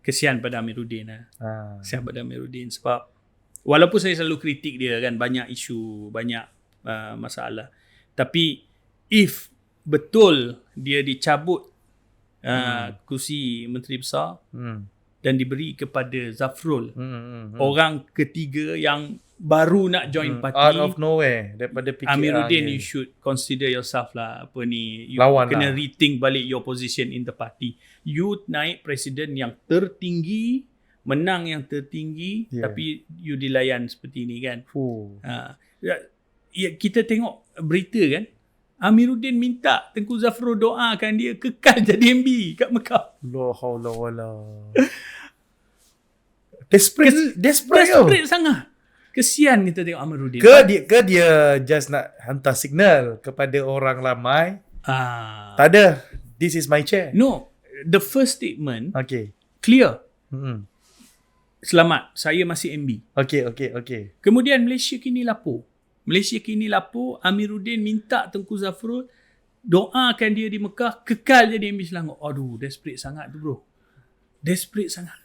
kesian pada Amiruddin lah. Kesian pada Amiruddin sebab walaupun saya selalu kritik dia kan, banyak isu, banyak masalah. Tapi if betul dia dicabut kursi Menteri Besar dan diberi kepada Zafrul, orang ketiga yang baru nak join parti, out of nowhere daripada PKR, Amiruddin, you should consider yourself lah, you lawan kena lah. rethink balik your position in the party. You naik presiden yang tertinggi, menang yang tertinggi, tapi you dilayan seperti ni kan. Kita tengok berita kan, Amiruddin minta Tengku Zafrul doakan dia kekal jadi MB kat Mekah. La haula wala. Desperate sangat. Kesian kita tengok Amiruddin. Ke dia just nak hantar signal kepada orang ramai. Tak ada. This is my chair. No. The first statement clear. Selamat, saya masih MB. Okay. Kemudian Malaysia kini lapor, Amiruddin minta Tengku Zafrul doakan dia di Mekah kekal jadi MB Selangor. Aduh, desperate sangat tu bro. Desperate sangat.